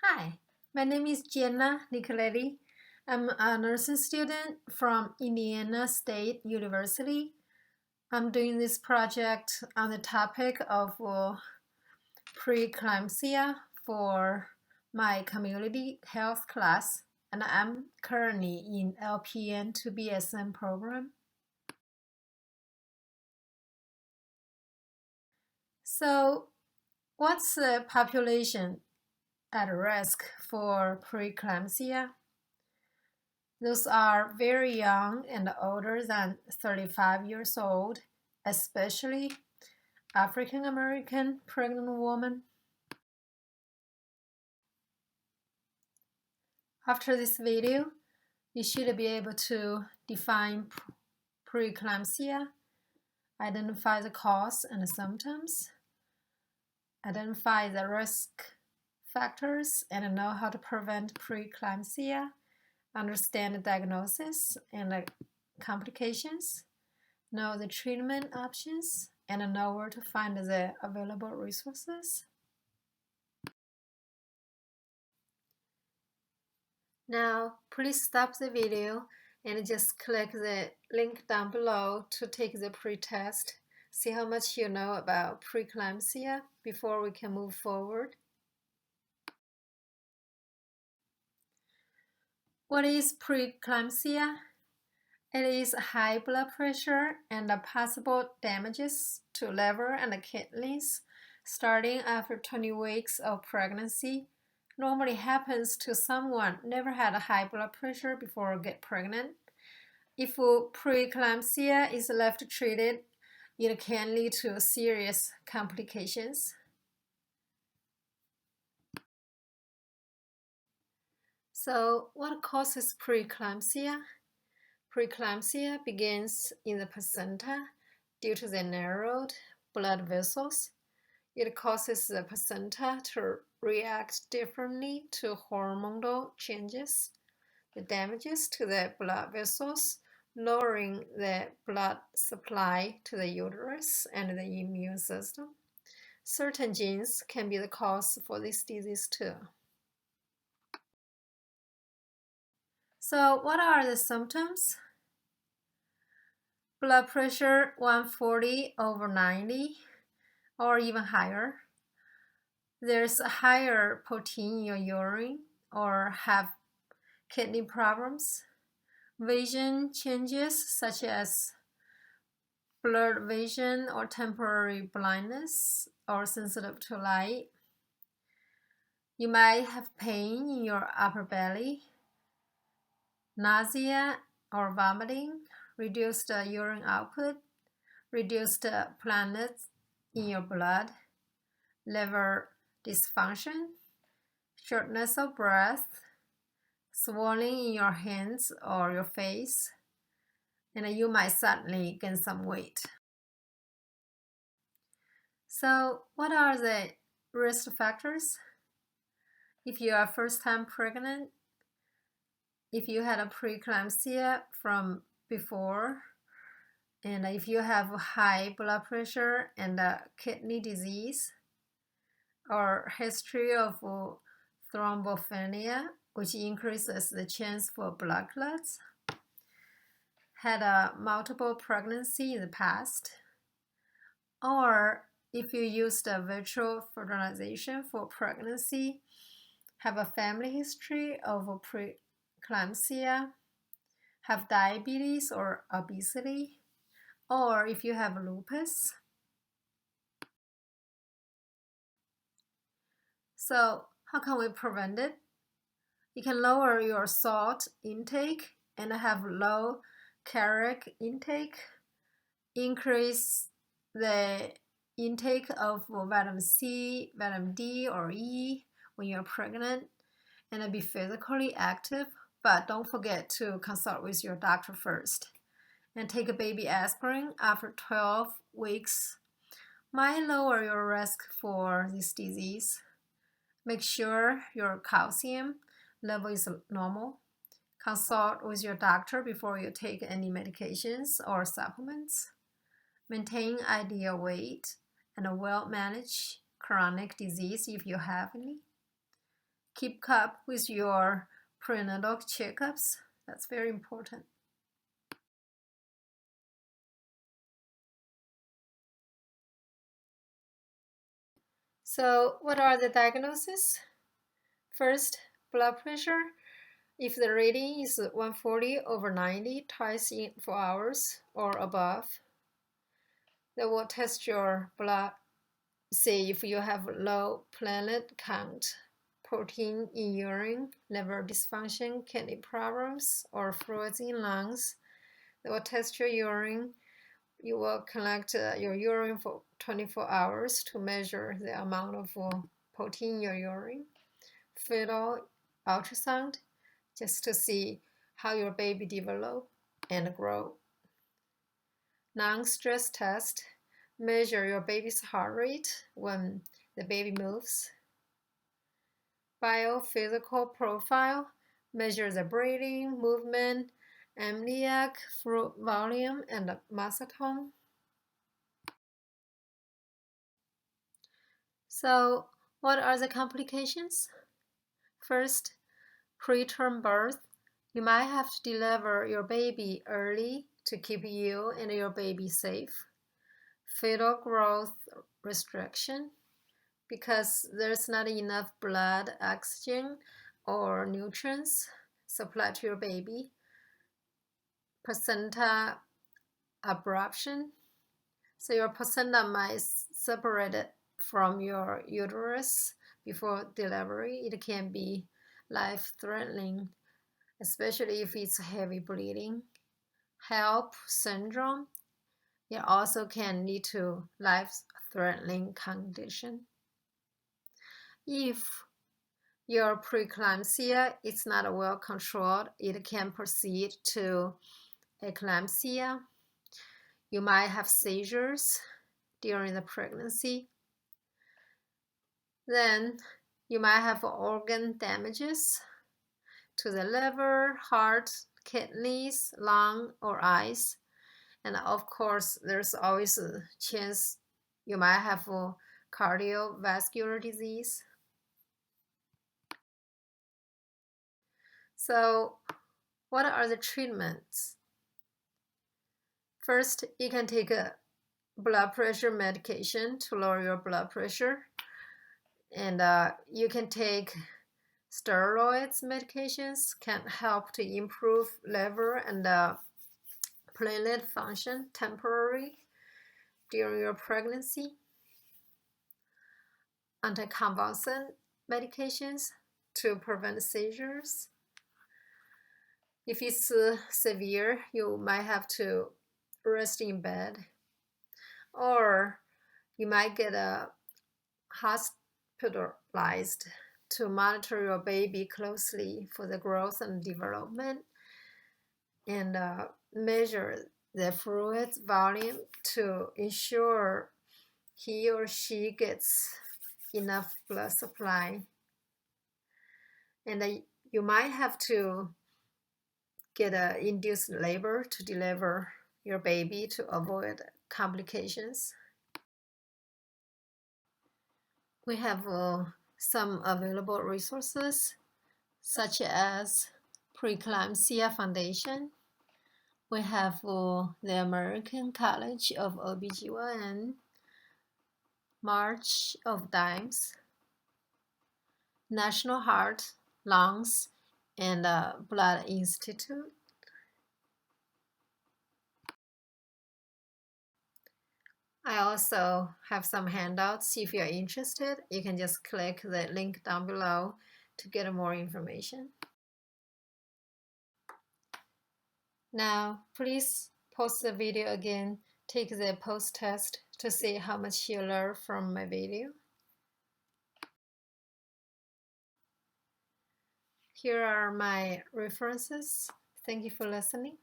Hi, my name is Jenna Nicoletti. I'm a nursing student from Indiana State University. I'm doing this project on the topic of preeclampsia for my community health class, and I'm currently in LPN to BSN program. So, what's the population at risk for preeclampsia? Those are very young and older than 35 years old, especially African American pregnant women. After this video, you should be able to define preeclampsia, identify the cause and the symptoms, identify the risk factors, and know how to prevent preeclampsia, understand the diagnosis and the complications, know the treatment options, and know where to find the available resources. Now, please stop the video and just click the link down below to take the pre-test. See how much you know about preeclampsia before we can move forward. What is preeclampsia? It is high blood pressure and possible damages to liver and kidneys starting after 20 weeks of pregnancy. Normally happens to someone never had a high blood pressure before get pregnant. If preeclampsia is left treated, it can lead to serious complications. So, what causes preeclampsia? Preeclampsia begins in the placenta due to the narrowed blood vessels. It causes the placenta to react differently to hormonal changes. The damages to the blood vessels, lowering the blood supply to the uterus and the immune system. Certain genes can be the cause for this disease too. So, what are the symptoms? Blood pressure 140/90 or even higher. There's a higher protein in your urine or have kidney problems. Vision changes such as blurred vision or temporary blindness or sensitive to light. You might have pain in your upper belly, nausea or vomiting, reduced urine output, reduced platelets in your blood, liver dysfunction, shortness of breath, swelling in your hands or your face, and you might suddenly gain some weight. So, what are the risk factors? If you are first time pregnant, if you had a preeclampsia from before, and if you have high blood pressure and kidney disease, or history of thrombophenia, which increases the chance for blood clots, had a multiple pregnancy in the past, or if you used a virtual fertilization for pregnancy, have a family history of preeclampsia, have diabetes or obesity, or if you have lupus. So, how can we prevent it? You can lower your salt intake and have low caloric intake, increase the intake of vitamin C, vitamin D, or E when you're pregnant, and be physically active, but don't forget to consult with your doctor first. And take a baby aspirin after 12 weeks. Might lower your risk for this disease. Make sure your calcium level is normal. Consult with your doctor before you take any medications or supplements. Maintain ideal weight and well manage chronic disease if you have any. keep up with your prenatal checkups. That's very important. So what are the diagnoses? First, blood pressure. If the reading is 140/90 twice in 4 hours or above, they will test your blood, see if you have low platelet count, protein in urine, liver dysfunction, kidney problems, or fluids in lungs. They will test your urine. You will collect your urine for 24 hours to measure the amount of protein in your urine. Fetal ultrasound, just to see how your baby develop and grow. Non-stress test, measure your baby's heart rate when the baby moves. Biophysical profile, measure the breathing, movement, amniotic fluid volume, and muscle tone. So, what are the complications? First, preterm birth. You might have to deliver your baby early to keep you and your baby safe. Fetal growth restriction, because there's not enough blood, oxygen, or nutrients supplied to your baby. Placenta abruption, so your placenta might separate from your uterus before delivery. It can be life-threatening, especially if it's heavy bleeding. HELP syndrome, it also can lead to life-threatening condition. If your preeclampsia is not well controlled, it can proceed to eclampsia. You might have seizures during the pregnancy. Then you might have organ damages to the liver, heart, kidneys, lung, or eyes. And of course, there's always a chance you might have a cardiovascular disease. So what are the treatments? First, you can take a blood pressure medication to lower your blood pressure. And you can take steroids medications, can help to improve liver and platelet function temporarily during your pregnancy. Anticonvulsant medications to prevent seizures. If it's severe, you might have to rest in bed, or you might get hospitalized to monitor your baby closely for the growth and development, and measure the fluid volume to ensure he or she gets enough blood supply. And you might have to get induced labor to deliver your baby to avoid complications. We have some available resources, such as Preeclampsia Foundation. We have the American College of OBGYN, March of Dimes, National Heart, Lungs, and Blood Institute. I also have some handouts. If you're interested, you can just click the link down below to get more information. Now, please pause the video again, take the post test to see how much you learned from my video. Here are my references. Thank you for listening.